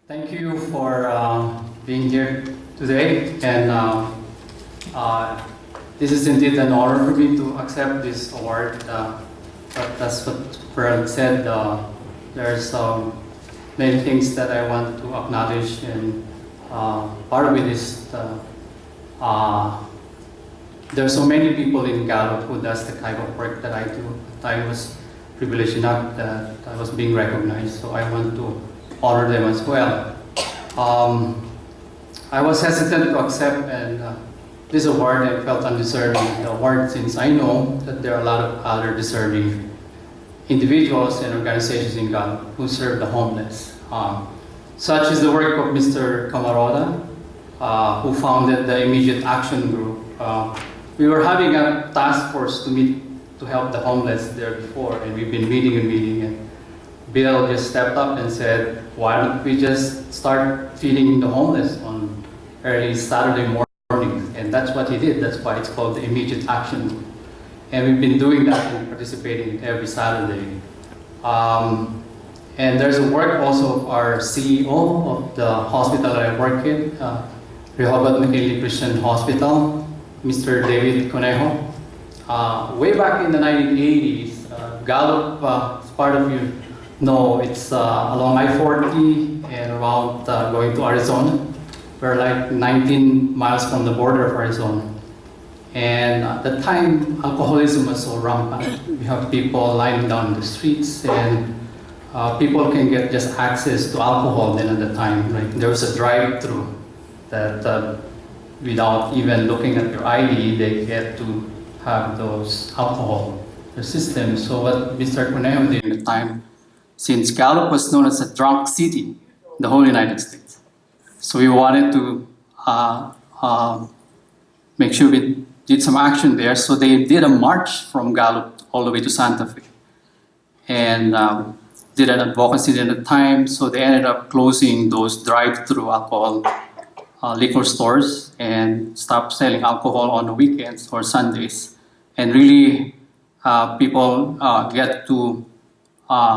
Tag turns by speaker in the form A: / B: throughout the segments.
A: Thank you for being here today, and this is indeed an honor for me to accept this award. But as what Pearl said, there's many things that I want to acknowledge, and part of it is there are so many people in Gallup who does the kind of work that I do. I was privileged enough that I was being recognized, so I want to honor them as well. I was hesitant to accept this award and felt undeserving of the award, since I know that there are a lot of other deserving individuals and organizations in Ghana who serve the homeless. Such is the work of Mr. Camarota, who founded the Immediate Action Group. We were having a task force to meet to help the homeless there before, and we've been meeting, and Bill just stepped up and said, why don't we just start feeding the homeless on early Saturday mornings? And that's what he did. That's why it's called the Immediate Action Group. And we've been doing that and participating every Saturday. And there's a work also of our CEO of the hospital that I work in, Rehoboth McKinley Christian Hospital, Mr. David Conejo. Way back in the 1980s, Gallup, as part of you know, it's along I-40 and around going to Arizona. We're like 19 miles from the border of Arizona. And at the time, alcoholism was so rampant. We have people lying down in the streets, and people can get just access to alcohol then at the time. Like there was a drive-through that without even looking at your ID, they get to have those alcohol in the system. So what Mr. Conejo did at the time, since Gallup was known as a drunk city in the whole United States, so we wanted to make sure we did some action there. So they did a march from Gallup all the way to Santa Fe, and did an advocacy at the time. So they ended up closing those drive-through alcohol liquor stores and stopped selling alcohol on the weekends or Sundays. And really, people get to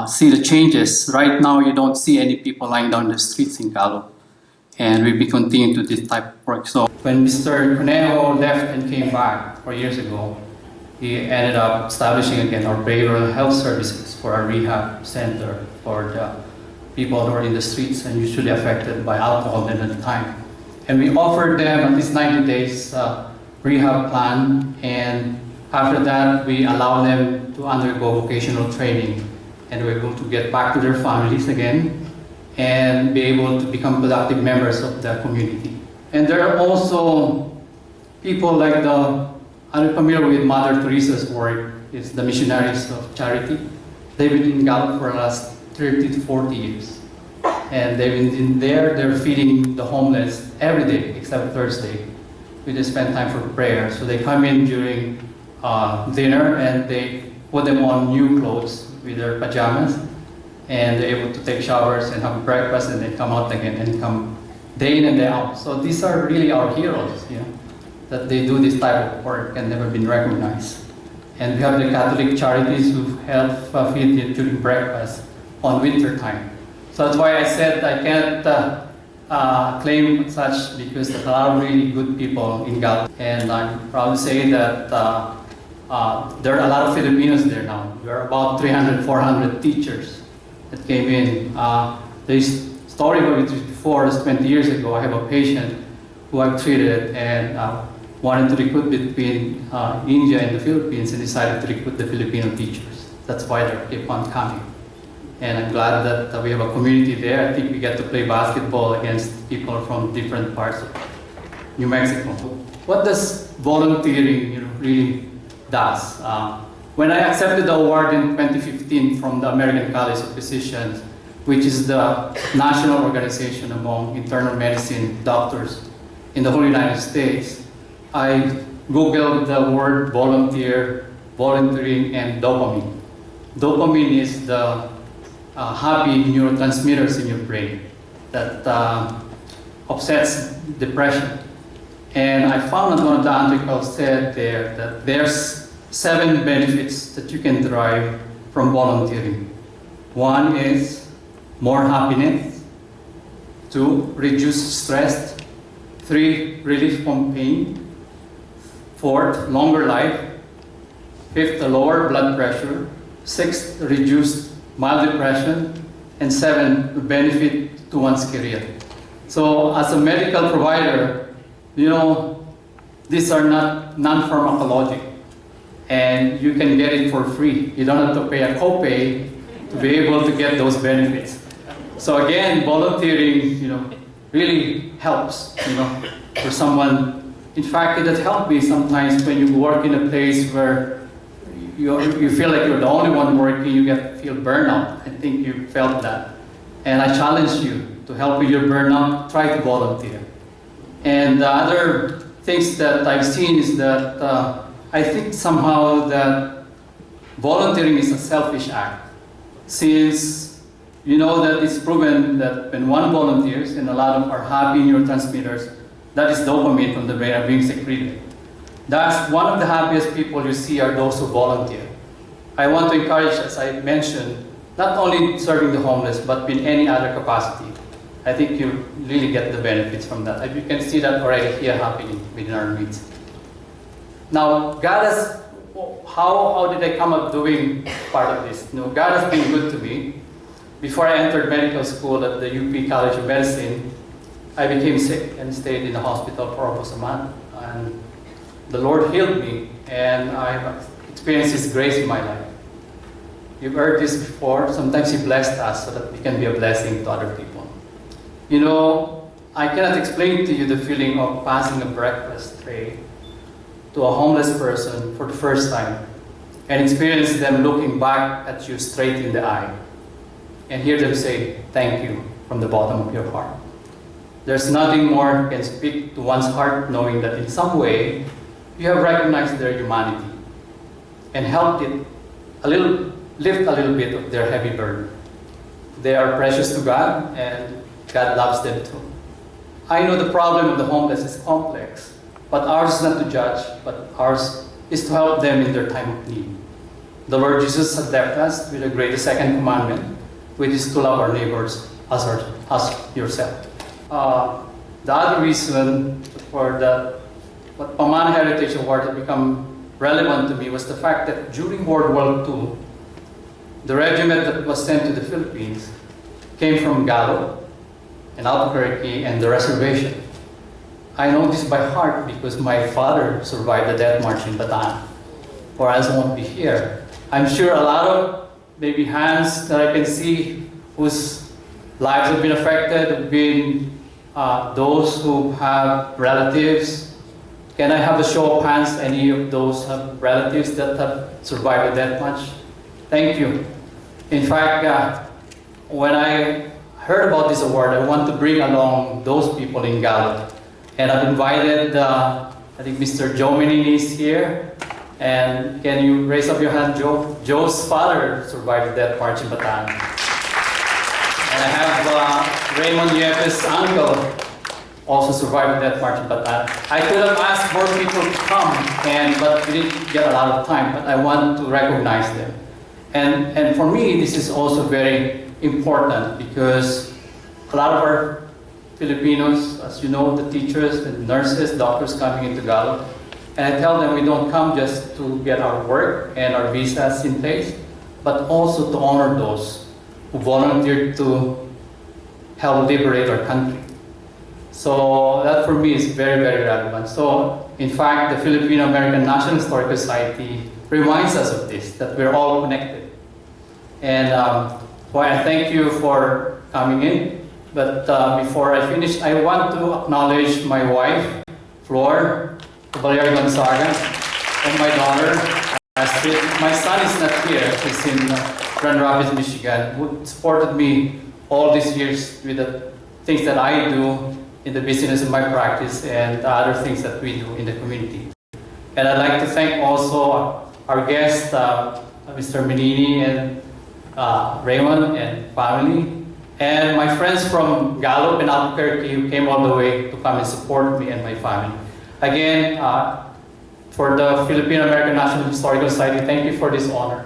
A: see the changes. Right now, you don't see any people lying down the streets in Gallup, and we continue to do this type of work. So when Mr. Conejo left and came back 4 years ago, he ended up establishing again our behavioral health services for our rehab center for the people who are in the streets and usually affected by alcohol at the time. And we offered them at least 90 days rehab plan, and after that, we allow them to undergo vocational training, and we're able to get back to their families again and be able to become productive members of the community. And there are also people like I'm familiar with Mother Teresa's work. It's the Missionaries of Charity. They've been in Gallup for the last 30 to 40 years. And they've been in there, they're feeding the homeless every day except Thursday. We just spend time for prayer. So they come in during dinner, and they put them on new clothes with their pajamas, and they're able to take showers and have breakfast, and they come out again and come day in and day out. So these are really our heroes, that they do this type of work and never been recognized. And we have the Catholic Charities who help feed them during breakfast on winter time. So that's why I said I can't claim such, because there are a lot of really good people in Gallup. And I'm proud to say that there are a lot of Filipinos there now. There are about 300, 400 teachers that came in. This story before is 20 years ago. I have a patient who I've treated and wanted to recruit between India and the Philippines, and decided to recruit the Filipino teachers. That's why they keep on coming. And I'm glad that we have a community there. I think we get to play basketball against people from different parts of New Mexico. What does volunteering really does? When I accepted the award in 2015 from the American College of Physicians, which is the national organization among internal medicine doctors in the whole United States, I Googled the word volunteering, and dopamine. Dopamine is the happy neurotransmitters in your brain that offsets depression. And I found that one of the articles said there that there's 7 benefits that you can derive from volunteering. One is more happiness. 2, reduce stress. 3, relief from pain. 4th, longer life. 5th, a lower blood pressure. 6th, reduced mild depression. And 7, benefit to one's career. So as a medical provider, you know, these are not non-pharmacologic, and you can get it for free. You don't have to pay a copay to be able to get those benefits. So again, volunteering, you know, really helps, you know, for someone. In fact, it has helped me sometimes when you work in a place where you feel like you're the only one working, you feel burnout. I think you felt that. And I challenge you to help with your burnout, try to volunteer. And the other things that I've seen is that I think somehow that volunteering is a selfish act. Since you know that it's proven that when one volunteers and a lot of our happy neurotransmitters, that is dopamine from the brain are being secreted. That's one of the happiest people you see are those who volunteer. I want to encourage, as I mentioned, not only serving the homeless, but in any other capacity. I think you really get the benefits from that. You can see that already here happening within our midst. Now, God has, how did I come up doing part of this? You know, God has been good to me. Before I entered medical school at the UP College of Medicine, I became sick and stayed in the hospital for almost a month. And the Lord healed me, and I've experienced His grace in my life. You've heard this before. Sometimes He blessed us so that we can be a blessing to other people. You know, I cannot explain to you the feeling of passing a breakfast tray to a homeless person for the first time and experience them looking back at you straight in the eye and hear them say, "Thank you," from the bottom of your heart. There's nothing more can speak to one's heart knowing that in some way you have recognized their humanity and helped it lift a little bit of their heavy burden. They are precious to God, and God loves them too. I know the problem of the homeless is complex, but ours is not to judge, but ours is to help them in their time of need. The Lord Jesus has left us with the greatest second commandment, which is to love our neighbors as yourself. The other reason for what Pamana Heritage Award had become relevant to me was the fact that during World War II, the regiment that was sent to the Philippines came from Gallup and Albuquerque and the reservation. I know this by heart because my father survived the Death March in Bataan, or else I won't be here. I'm sure a lot of maybe hands that I can see whose lives have been affected have been those who have relatives. Can I have a show of hands? Any of those have relatives that have survived the Death March? Thank you. In fact, when I heard about this award, I want to bring along those people in Gallup. And I've invited, I think Mr. Joe Menini is here. And can you raise up your hand, Joe? Joe's father survived the Death March in Bataan. And I have Raymond Yepes' uncle also survived the Death March in Bataan. I could have asked more people to come, but we didn't get a lot of time, but I want to recognize them. And for me, this is also very important because a lot of our Filipinos, as you know, the teachers, the nurses, doctors coming into Gallup, and I tell them we don't come just to get our work and our visas in place, but also to honor those who volunteered to help liberate our country. So that for me is very, very relevant. So in fact, the Filipino American National Historical Society reminds us of this, that we're all connected. And so I thank you for coming in. But before I finish, I want to acknowledge my wife, Flor, Gonzaga, and my daughter, Astrid. My son is not here. He's in Grand Rapids, Michigan, who supported me all these years with the things that I do in the business of my practice and other things that we do in the community. And I'd like to thank also our guest, Mr. Menini and Raymond and family, and my friends from Gallup and Albuquerque who came all the way to come and support me and my family. Again, for the Filipino American National Historical Society, thank you for this honor.